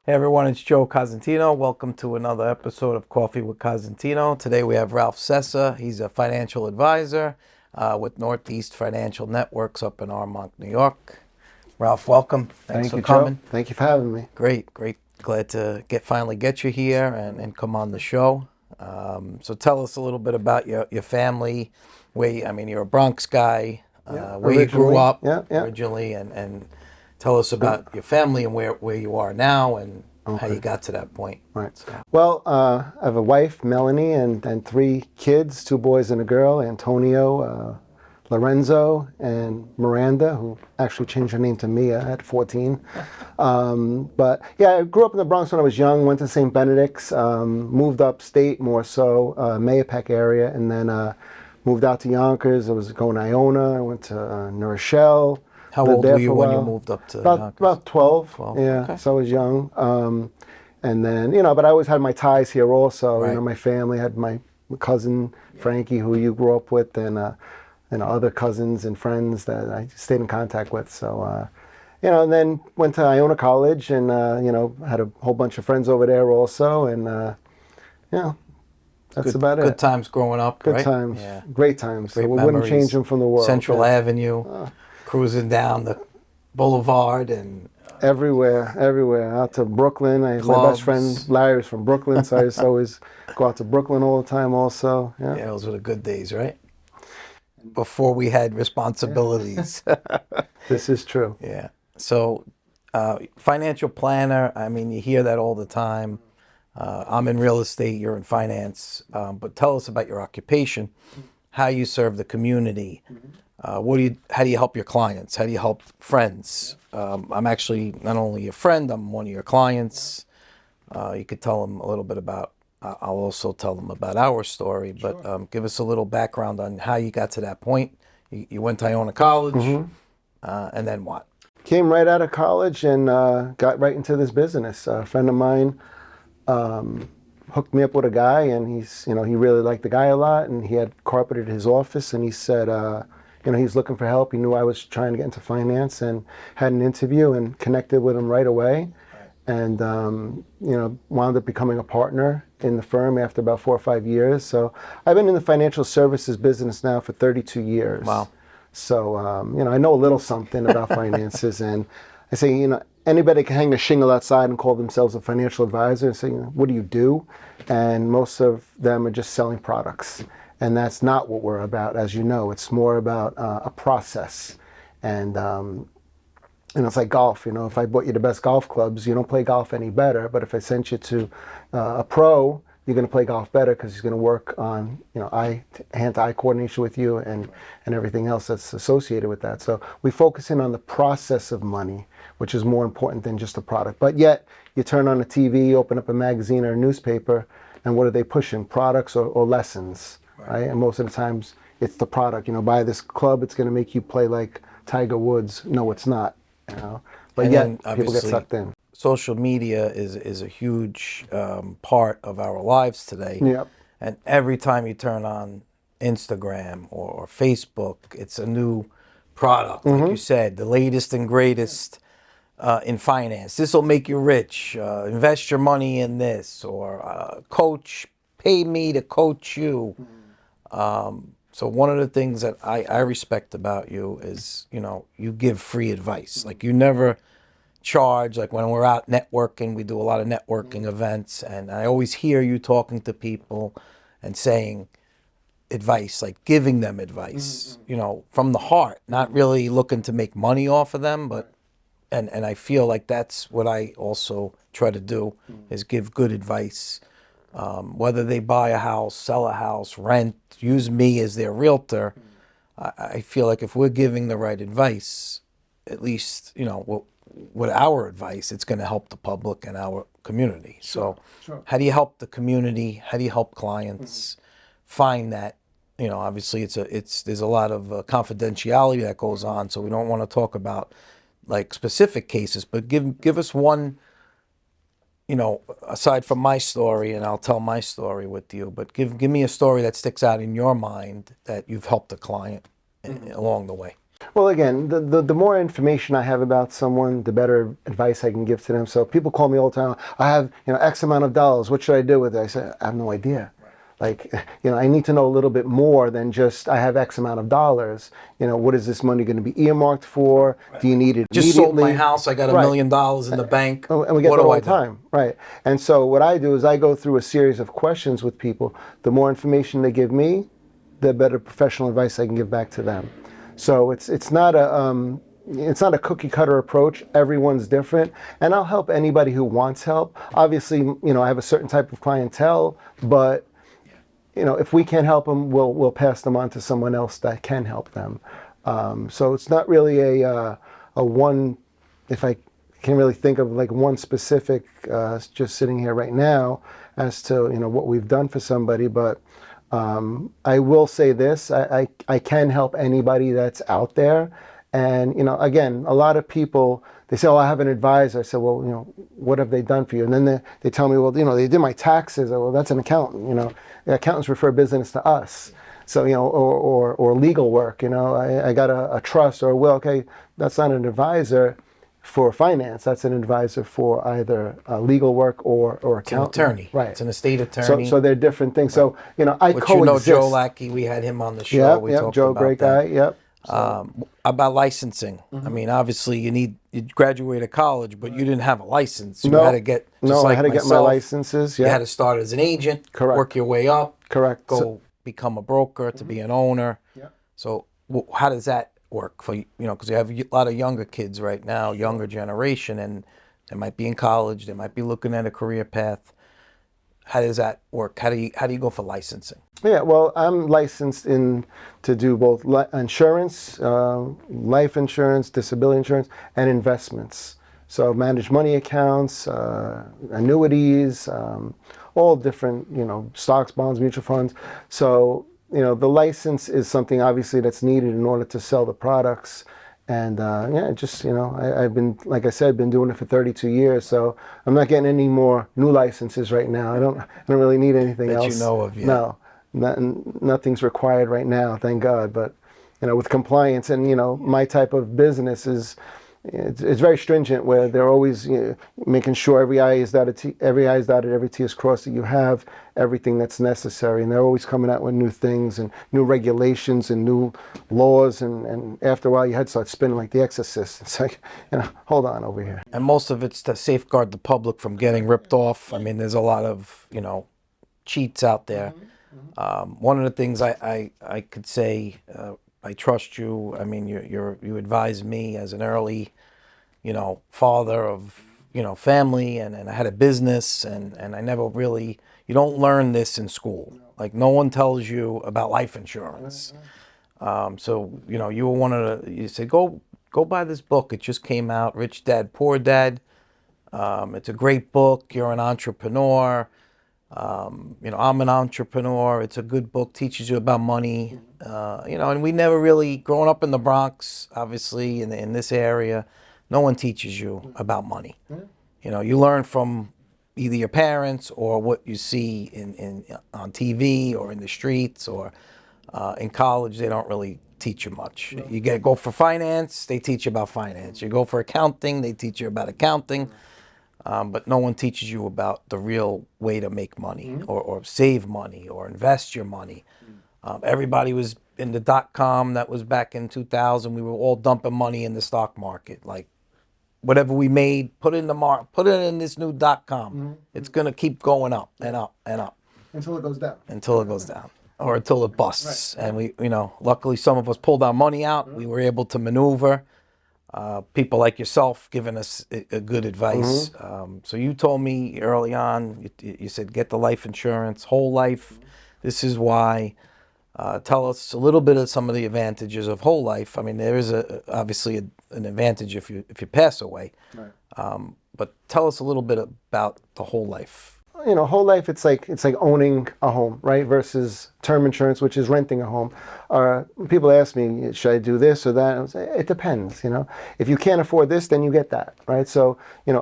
Hey everyone, it's Joe Cosentino. Welcome to another episode of Coffee with Cosentino. Today we have Ralph Sessa. He's a financial advisor with Northeast Financial Networks up in Armonk, New York. Ralph, welcome. Thanks for coming. Joe. Thank you for having me. Great. Glad to finally get you here and come on the show. So tell us a little bit about your family. You're a Bronx guy. Where you grew up originally, and tell us about your family and where you are now and how you got to that point. Right. Well, I have a wife, Melanie, and three kids, two boys and a girl, Antonio, Lorenzo, and Miranda, who actually changed her name to Mia at 14. But yeah, I grew up in the Bronx when I was young, went to St. Benedict's, moved upstate more so, Mahopac area, and then moved out to Yonkers. I was going to Iona, I went to New Rochelle. How old were you when you moved up to Yonkers? About 12. 12, yeah, okay. So I was young. And then, but I always had my ties here also. Right. My family had my cousin, Frankie, who you grew up with, and other cousins and friends that I stayed in contact with. So, and then went to Iona College and, had a whole bunch of friends over there also. And, that's about it. Good times growing up, Good right? times. Yeah. Great times. Great So we memories. wouldn't change them from the world. Central Avenue, cruising down the boulevard and everywhere out to Brooklyn. My best friend Larry was from Brooklyn, so I used to always go out to Brooklyn all the time also. yeah, those were the good days, right? Before we had responsibilities. This is true. Yeah. So financial planner, you hear that all the time. I'm in real estate, you're in finance, but tell us about your occupation, how you serve the community. How do you help your clients? How do you help friends? I'm actually not only your friend, I'm one of your clients. You could tell them a little bit about, I'll also tell them about our story, but Sure. give us a little background on how you got to that point. You went to Iona College, and then what? Came right out of college and got right into this business. A friend of mine hooked me up with a guy, and he really liked the guy a lot, and he had carpeted his office, and he said, he's looking for help. He knew I was trying to get into finance and had an interview and connected with him right away. And, wound up becoming a partner in the firm after about 4 or 5 years. So I've been in the financial services business now for 32 years. Wow. So, I know a little something about finances. And I say, anybody can hang a shingle outside and call themselves a financial advisor and say, what do you do? And most of them are just selling products. And that's not what we're about, as you know. It's more about a process. And it's like golf. If I bought you the best golf clubs, you don't play golf any better. But if I sent you to a pro, you're going to play golf better because he's going to work on, hand-to-eye coordination with you and everything else that's associated with that. So we focus in on the process of money, which is more important than just the product. But yet, you turn on the TV, open up a magazine or a newspaper, and what are they pushing? Products or lessons, right? And most of the times, it's the product. Buy this club, it's going to make you play like Tiger Woods. No, it's not. But And yet then, people get sucked in. Social media is a huge part of our lives today. Yep. And every time you turn on Instagram or Facebook, it's a new product. Like you said, the latest and greatest in finance. This will make you rich. Invest your money in this, or coach, pay me to coach you. So one of the things that I respect about you is, you give free advice. Like you never charge. Like when we're out networking, we do a lot of networking events, and I always hear you talking to people and saying advice, like giving them advice, from the heart, not really looking to make money off of them, but and I feel like that's what I also try to do is give good advice. Whether they buy a house, sell a house, rent, use me as their realtor, I feel like if we're giving the right advice, at least, with our advice, it's going to help the public and our community. So how do you help the community? How do you help clients find that? Obviously there's a lot of confidentiality that goes on, so we don't want to talk about like specific cases, but give us one, aside from my story, and I'll tell my story with you, but give me a story that sticks out in your mind that you've helped a client along the way. Well, again, the more information I have about someone, the better advice I can give to them. So people call me all the time. I have, X amount of dollars. What should I do with it? I say, I have no idea. Like, I need to know a little bit more than just I have X amount of dollars. What is this money going to be earmarked for? Do you need it Just immediately? sold my house. I got $1 million in the bank. And we get What that do all I the do? time, right? And so what I do is I go through a series of questions with people. The more information they give me, the better professional advice I can give back to them. So it's not a cookie cutter approach. Everyone's different, and I'll help anybody who wants help. Obviously, I have a certain type of clientele, but if we can't help them, we'll pass them on to someone else that can help them. So it's not really a one. If I can really think of like one specific, just sitting here right now, as to what we've done for somebody, but I will say this: I can help anybody that's out there. And again, a lot of people, they say, "Oh, I have an advisor." I said, "Well, what have they done for you?" And then they tell me, "Well, they did my taxes." Well, that's an accountant. The accountants refer business to us. So or legal work. I got a trust or a will. Okay, that's not an advisor for finance. That's an advisor for either legal work or It's an accountant. attorney. Right. It's an estate attorney. So they're different things. So I Which coexist. Joe Lackey, we had him on the show. We Yep, talked Joe, about great that. guy. Yep. About licensing. I mean, obviously you graduated college, but you didn't have a license. You No, had to get, just no, I like had to get my myself, licenses. you had Yeah, to start as an agent, Correct. work your way up, correct. go become a broker to be an owner. Yeah. So how does that work for because you have a lot of younger kids right now, younger generation, and they might be in college, they might be looking at a career path. How does that work? How do you go for licensing? Yeah, well, I'm licensed to do both insurance, life insurance, disability insurance, and investments. So manage money accounts, annuities, all different, stocks, bonds, mutual funds. So, the license is something obviously that's needed in order to sell the products. And I've been, like I said, been doing it for 32 years. So I'm not getting any more new licenses right now. I don't really need anything That else. you know of yet. No, nothing's required right now, thank God. But with compliance and my type of business is. It's very stringent, where they're always making sure every I is dotted, every T is crossed, that you have everything that's necessary. And they're always coming out with new things and new regulations and new laws. And after a while, your head starts spinning like The Exorcist. It's like, hold on over here. And most of it's to safeguard the public from getting ripped off. I mean, there's a lot of cheats out there. One of the things I could say, I trust you. I mean, you advised me as an early, father of, family, and I had a business, and I never really, you don't learn this in school. Like, no one tells you about life insurance. So, you were one of you said, go buy this book. It just came out, Rich Dad, Poor Dad. It's a great book. You're an entrepreneur. I'm an entrepreneur. It's a good book, teaches you about money. And we never really, growing up in the Bronx, obviously in this area, no one teaches you about money. You learn from either your parents or what you see in on TV or in the streets, or in college. They don't really teach you much. You go for finance, they teach you about finance. You go for accounting, they teach you about accounting. But no one teaches you about the real way to make money, or save money, or invest your money. Everybody was in the .com. That was back in 2000. We were all dumping money in the stock market. Like, whatever we made, put it in this new .com. It's gonna keep going up and up and up Until it goes down. or until it busts. Right. And we, luckily some of us pulled our money out. We were able to maneuver. People like yourself giving us a good advice. So you told me early on, you said, get the life insurance, whole life. This is why. Tell us a little bit of some of the advantages of whole life. I mean, there is obviously an advantage if you pass away. Right. But tell us a little bit about the whole life. Whole life, it's like owning a home, right? Versus term insurance, which is renting a home. People ask me, should I do this or that? I say, it depends. If you can't afford this, then you get that, right? So,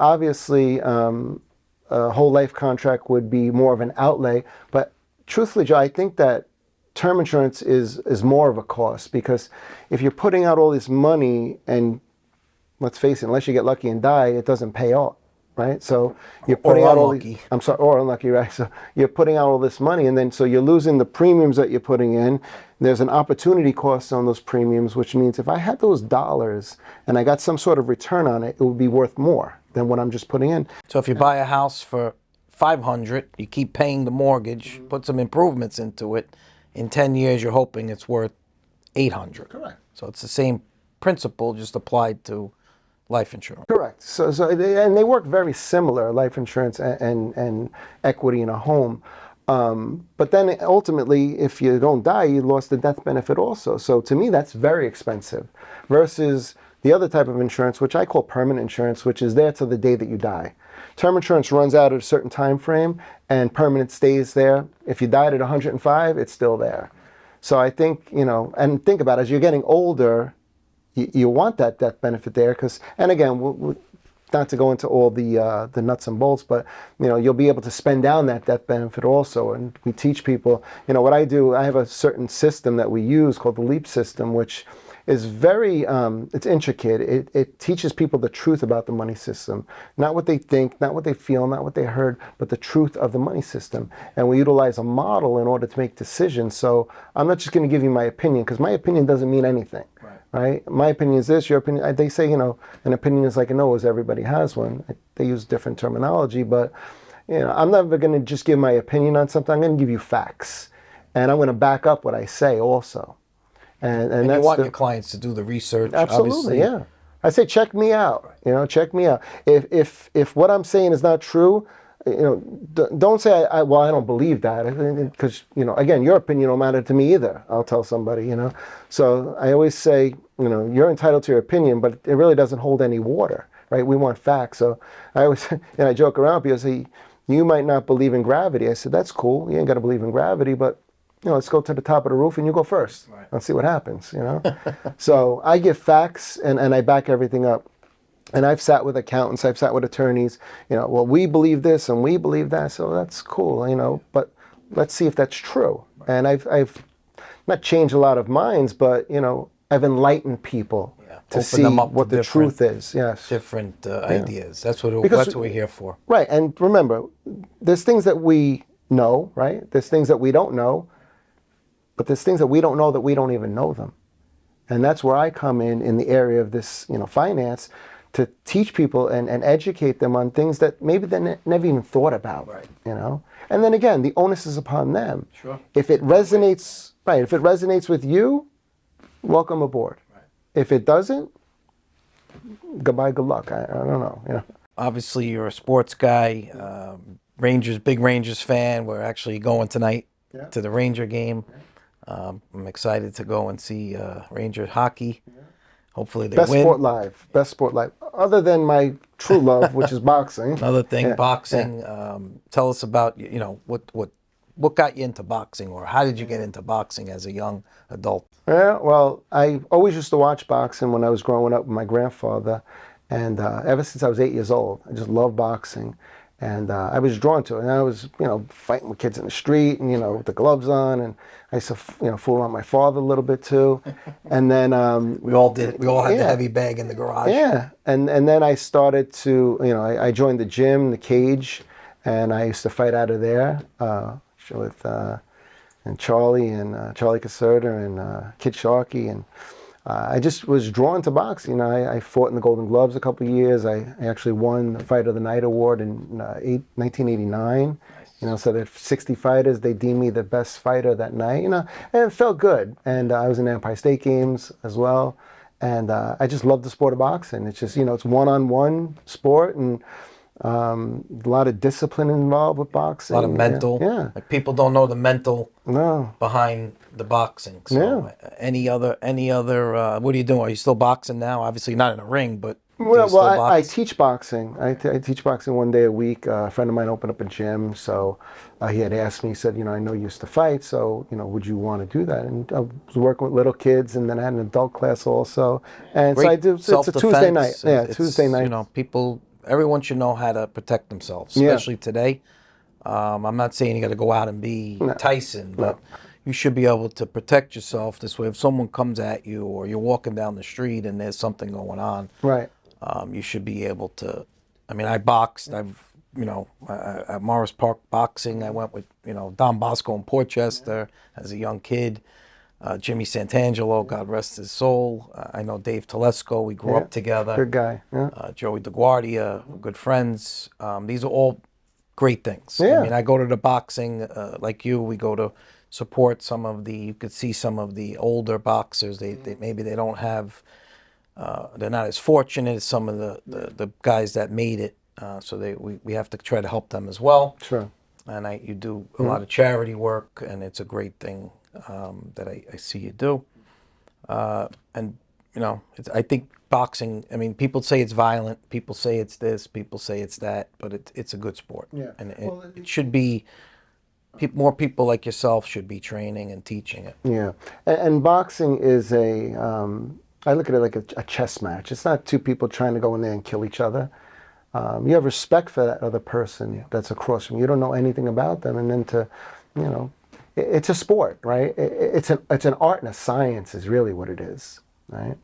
obviously, a whole life contract would be more of an outlay. But truthfully, Joe, I think that term insurance is more of a cost, because if you're putting out all this money and, let's face it, unless you get lucky and die, it doesn't pay out, right? So you're putting out all these, I'm sorry, or unlucky, right? So you're putting out all this money, and then so you're losing the premiums that you're putting in. There's an opportunity cost on those premiums, which means if I had those dollars and I got some sort of return on it, it would be worth more than what I'm just putting in. So if you buy a house for 500, you keep paying the mortgage, put some improvements into it. In 10 years, you're hoping it's worth 800. Correct. So it's the same principle, just applied to life insurance. Correct. So and they work very similar, life insurance and equity in a home. But then ultimately, if you don't die, you lost the death benefit also. So to me, that's very expensive versus the other type of insurance, which I call permanent insurance, which is there till the day that you die. Term insurance runs out at a certain time frame, and permanent stays there. If you died at 105, it's still there. So I think, and think about it, as you're getting older, you want that death benefit there, because, and again, not to go into all the nuts and bolts, but you'll be able to spend down that death benefit also. And we teach people, what I do, I have a certain system that we use called the LEAP system, which is very, it's intricate. It teaches people the truth about the money system. Not what they think, not what they feel, not what they heard, but the truth of the money system. And we utilize a model in order to make decisions. So I'm not just going to give you my opinion, because my opinion doesn't mean anything. Right? My opinion is this, your opinion, they say, an opinion is like a nose, everybody has one. They use different terminology, but, I'm never going to just give my opinion on something. I'm going to give you facts. And I'm going to back up what I say also. And you want your clients to do the research. Absolutely, obviously. yeah. I say, check me out, check me out. If what I'm saying is not true, don't say, well, I don't believe that, because, again, your opinion don't matter to me either. I'll tell somebody, So I always say, you're entitled to your opinion, but it really doesn't hold any water, right? We want facts. So I always, and I joke around, people say, you might not believe in gravity. I said, that's cool. You ain't got to believe in gravity, but, let's go to the top of the roof and you go first. Right. Let's see what happens, So I give facts and I back everything up. And I've sat with accountants, I've sat with attorneys, well, we believe this and we believe that, so that's cool, but let's see if that's true. And I've not changed a lot of minds, but, I've enlightened people to see what the truth is. Yes. Different ideas. That's what we're here for. Right. And remember, there's things that we know, right? There's things that we don't know, but there's things that we don't know that we don't even know them. And that's where I come in the area of this, finance, to teach people and educate them on things that maybe they never even thought about, right. And then again, the onus is upon them. Sure. If it resonates, right, if it resonates with you, welcome aboard. Right. If it doesn't, goodbye, good luck. I don't know. Obviously, you're a sports guy, big Rangers fan. We're actually going tonight to the Ranger game. I'm excited to go and see Ranger hockey. Hopefully they win. Best sport live. Other than my true love, which is boxing. Another thing, boxing. Yeah. Tell us about, what got you into boxing, or how did you get into boxing as a young adult? Yeah, well, I always used to watch boxing when I was growing up with my grandfather. And ever since I was 8 years old, I just loved boxing. And I was drawn to it. And I was, fighting with kids in the street and, with the gloves on. And I used to, fool around my father a little bit too. And then... we all did. We all had the heavy bag in the garage. Yeah. And then I started to, I joined the gym, the cage, and I used to fight out of there with and Charlie Caserta and Kid Sharkey. And I just was drawn to boxing. I fought in the Golden Gloves a couple of years. I actually won the Fight of the Night award in 1989. Nice. So there 60 fighters. They deemed me the best fighter that night. And it felt good. And I was in the Empire State Games as well. And I just love the sport of boxing. It's just, it's one-on-one sport, and a lot of discipline involved with boxing. A lot of mental. Yeah. Like, people don't know the mental behind the boxing. So any other what are you doing? Are you still boxing now? Obviously not in a ring, but I teach boxing. I teach boxing 1 day a week. A friend of mine opened up a gym, so he had asked me, he said, I know you used to fight, so, would you want to do that? And I was working with little kids, and then I had an adult class also. And Great so I do, it's a Tuesday night. Yeah, Tuesday night. Everyone should know how to protect themselves, especially today. I'm not saying you got to go out and be Tyson, but you should be able to protect yourself. This way, if someone comes at you or you're walking down the street and there's something going on, Right. you should be able to. I mean, I boxed. At Morris Park Boxing, I went with, Don Bosco in Portchester as a young kid. Jimmy Santangelo, God rest his soul. I know Dave Telesco. We grew up together. Good guy. Yeah. Joey DeGuardia, good friends. These are all great things. Yeah. I mean, I go to the boxing like you. We go to support some of the. You could see some of the older boxers. They maybe they don't have. They're not as fortunate as some of the guys that made it. So we have to try to help them as well. Sure. And you do a lot of charity work, and it's a great thing that I see you do. And I think boxing. I mean, people say it's violent. People say it's this. People say it's that. But it's a good sport. Yeah. And it should be. More people like yourself should be training and teaching it. Yeah. And boxing is I look at it like a chess match. It's not two people trying to go in there and kill each other. You have respect for that other person that's across from you. You don't know anything about them, and then it's a sport, right? It's an art and a science is really what it is, right?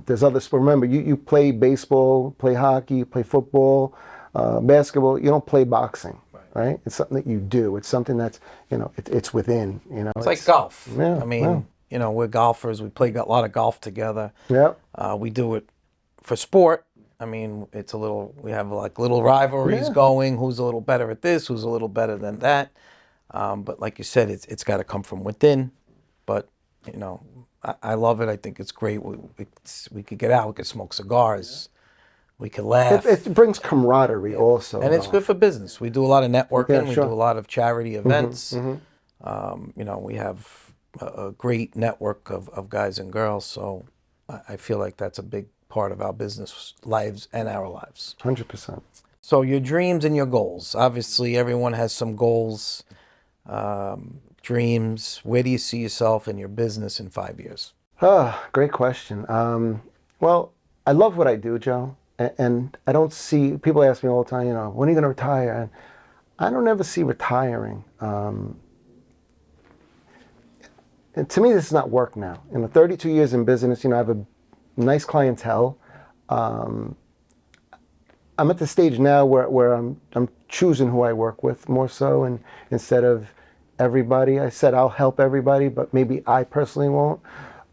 There's other sports. Remember, you play baseball, play hockey, you play football, basketball. You don't play boxing, right? It's something that you do. It's something that's it's within. It's like golf. Yeah, I mean, we're golfers. We play a lot of golf together. Yeah. We do it for sport. I mean, we have like little rivalries going. Who's a little better at this? Who's a little better than that? But like you said, it's got to come from within. But, I love it. I think it's great. We could get out. We could smoke cigars. We could laugh. It brings camaraderie also. And it's good for business. We do a lot of networking. Yeah, We sure. do a lot of charity events. We have a great network of guys and girls. So I feel like that's a big part of our business lives and our lives. 100%. So your dreams and your goals. Obviously, everyone has some goals, dreams. Where do you see yourself in your business in 5 years? Great question. Well, I love what I do, Joe. And I don't see, people ask me all the time, when are you going to retire? And I don't ever see retiring. And to me, this is not work now. 32 years in business, I have a nice clientele. I'm at the stage now where I'm choosing who I work with more so, and instead of everybody. I said I'll help everybody, but maybe I personally won't.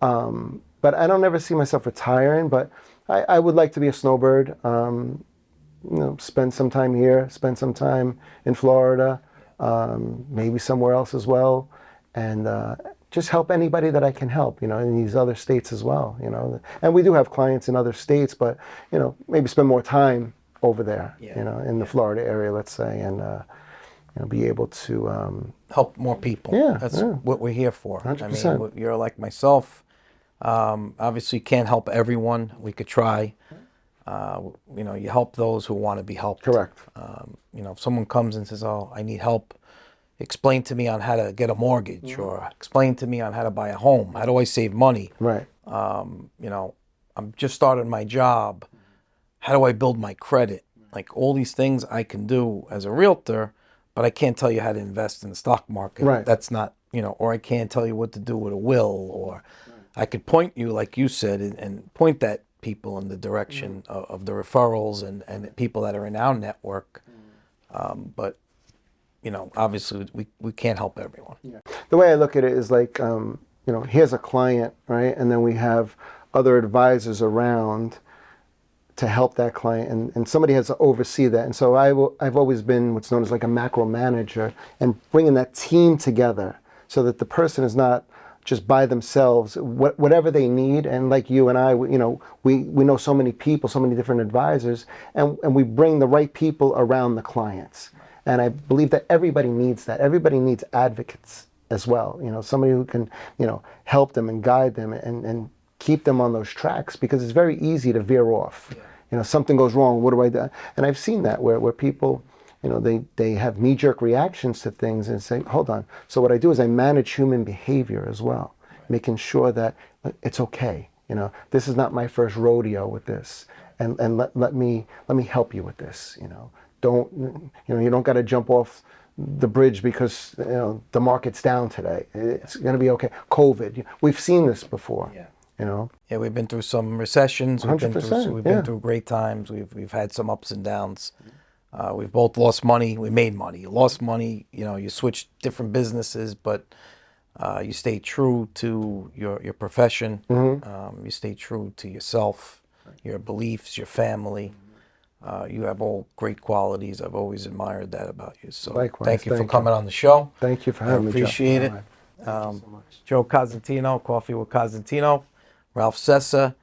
But I don't ever see myself retiring, but I would like to be a snowbird. Spend some time here, spend some time in Florida, maybe somewhere else as well, and just help anybody that I can help, in these other states as well, And we do have clients in other states, but, maybe spend more time over there, in the Florida area, let's say, and, be able to help more people. Yeah, That's what we're here for. 100%. I mean, you're like myself. Obviously, can't help everyone. We could try. You help those who want to be helped. Correct. If someone comes and says, "Oh, I need help," explain to me on how to get a mortgage, or explain to me on how to buy a home. How do I save money? Right. I'm just starting my job. How do I build my credit? Like all these things I can do as a realtor, but I can't tell you how to invest in the stock market. Right. That's not, or I can't tell you what to do with a will, or I could point you, like you said, and point that people in the direction of the referrals and people that are in our network. But, obviously we can't help everyone. Yeah. The way I look at it is like, here's a client, right? And then we have other advisors around to help that client, and somebody has to oversee that. And so I've always been what's known as like a macro manager, and bringing that team together so that the person is not just by themselves, whatever they need. And like you and I, we know so many people, so many different advisors, and we bring the right people around the clients. And I believe that everybody needs that. Everybody needs advocates as well. Somebody who can, help them and guide them and keep them on those tracks, because it's very easy to veer off. Something goes wrong, what do I do? And I've seen that where people, they have knee-jerk reactions to things and say, hold on. So what I do is I manage human behavior as well, making sure that it's okay. This is not my first rodeo with this, and let me help you with this. You don't got to jump off the bridge because the market's down today. It's going to be okay. COVID, we've seen this before. Yeah. Yeah, we've been through some recessions. We've been 100%, we've been through great times. We've had some ups and downs. We've both lost money. We made money. You lost money. You switched different businesses, but you stay true to your profession. You stay true to yourself, your beliefs, your family. You have all great qualities. I've always admired that about you. So likewise. thank you for coming on the show. Thank you for I having me, Joe. appreciate it. All right. Thank you so much. Joe Cosentino, Coffee with Cosentino, Ralph Sessa.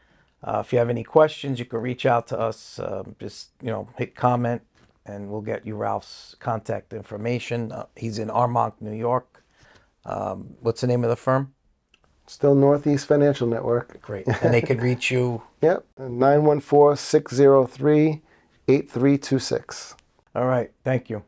If you have any questions, you can reach out to us. Just hit comment, and we'll get you Ralph's contact information. He's in Armonk, New York. What's the name of the firm? Still Northeast Financial Network. Great. And they could reach you. Yep, 914-603-8326. All right. Thank you.